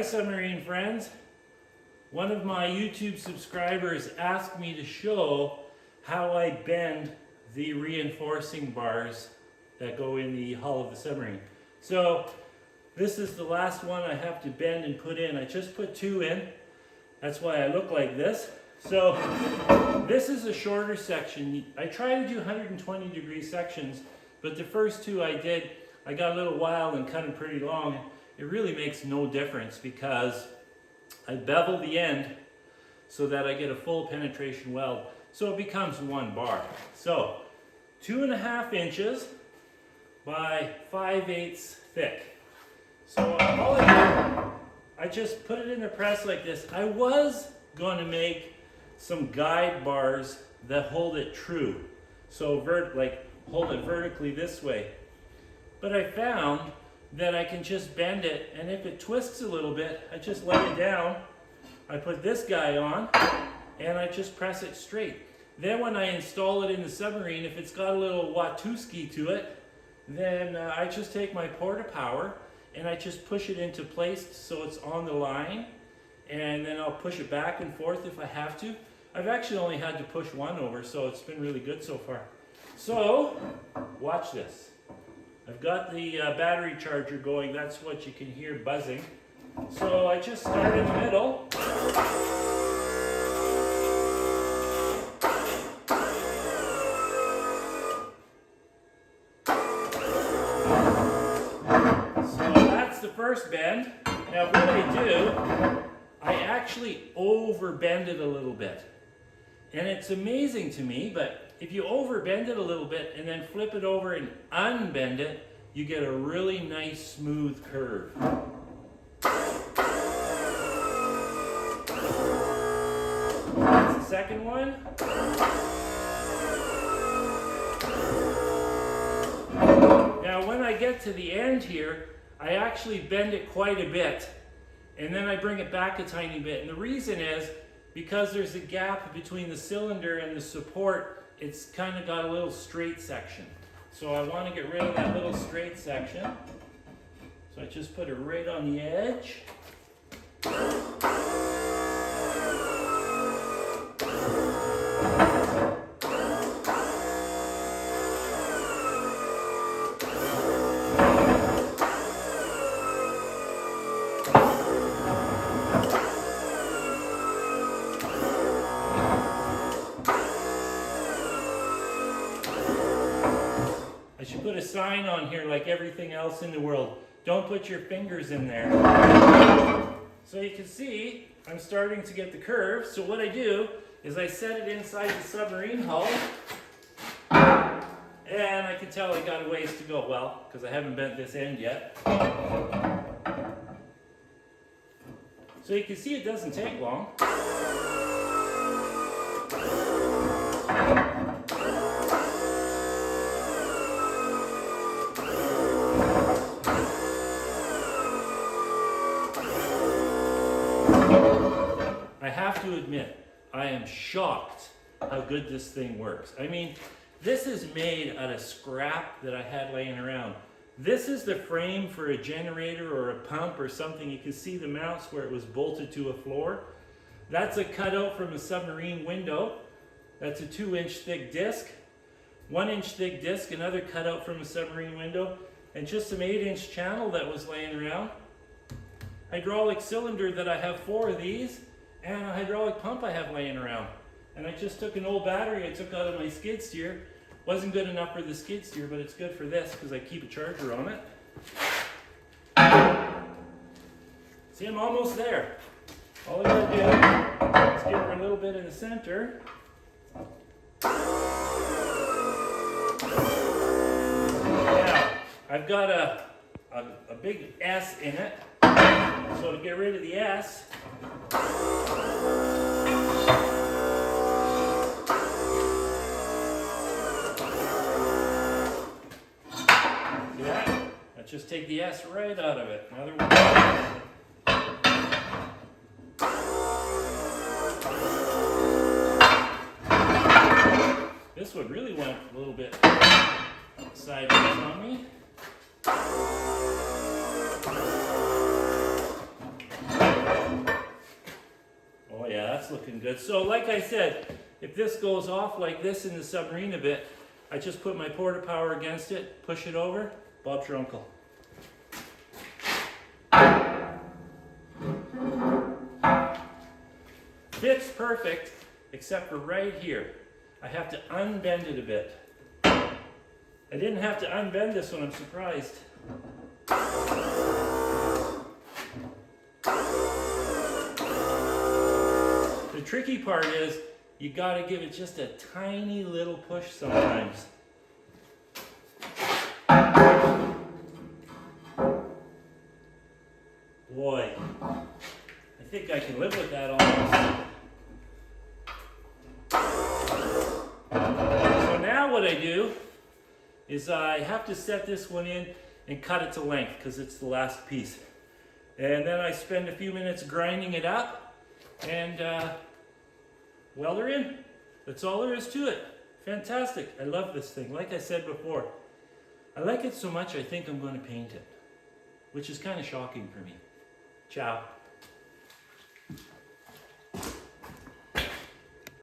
Hi submarine friends, one of my YouTube subscribers asked me to show how I bend the reinforcing bars that go in the hull of the submarine. So this is the last one I have to bend and put in. I just put two in, that's why I look like this. So this is a shorter section. I try to do 120 degree sections, but the first two I did, I got a little wild and cut them pretty long. It really makes no difference because I bevel the end so that I get a full penetration weld. So it becomes one bar. So 2.5 inches by 5/8 thick. So all I do, I just put it in the press like this. I was going to make some guide bars that hold it true. So hold it vertically this way. But I found that I can just bend it, and if it twists a little bit, I just lay it down. I put this guy on, and I just press it straight. Then when I install it in the submarine, if it's got a little Watuski to it, then I just take my porta power and I just push it into place so it's on the line, and then I'll push it back and forth if I have to. I've actually only had to push one over, so it's been really good so far. So, watch this. I've got the battery charger going, that's what you can hear buzzing. So I just start in the middle. So that's the first bend. Now what I do, I actually over bend it a little bit. And it's amazing to me, but if you over bend it a little bit and then flip it over and unbend it, you get a really nice smooth curve. That's the second one. Now when I get to the end here, I actually bend it quite a bit, and then I bring it back a tiny bit. And the reason is because there's a gap between the cylinder and the support. It's kind of got a little straight section. So I want to get rid of that little straight section. So I just put it right on the edge. I should put a sign on here like everything else in the world. Don't put your fingers in there. So you can see I'm starting to get the curve. So what I do is I set it inside the submarine hull. And I can tell I got a ways to go. Well, because I haven't bent this end yet. So you can see it doesn't take long. I have to admit, I am shocked how good this thing works. I mean, this is made out of scrap that I had laying around. This is the frame for a generator or a pump or something. You can see the mounts where it was bolted to a floor. That's a cutout from a submarine window. That's a 2-inch thick disc. 1-inch thick disc, another cutout from a submarine window, and just some 8-inch channel that was laying around. Hydraulic cylinder that I have 4 of these, and a hydraulic pump I have laying around. And I just took an old battery I took out of my skid steer. Wasn't good enough for the skid steer, but it's good for this because I keep a charger on it. See, I'm almost there. All I gotta do is give her a little bit in the center. Now, I've got a big S in it. So to get rid of the S, see that? Let's just take the S right out of it. Another one. This one really went a little bit sideways on me. that's looking good. So like I said, if this goes off like this in the submarine a bit, I just put my porta power against it, push it over, Bob's your uncle. Fits perfect, except for right here. I have to unbend it a bit. I didn't have to unbend this one, I'm surprised. The tricky part is, you gotta give it just a tiny little push sometimes. Boy, I think I can live with that almost. So now what I do is I have to set this one in and cut it to length because it's the last piece. And then I spend a few minutes grinding it up and well, they're in. That's all there is to it. Fantastic. I love this thing. Like I said before, I like it so much I think I'm going to paint it, which is kind of shocking for me. Ciao.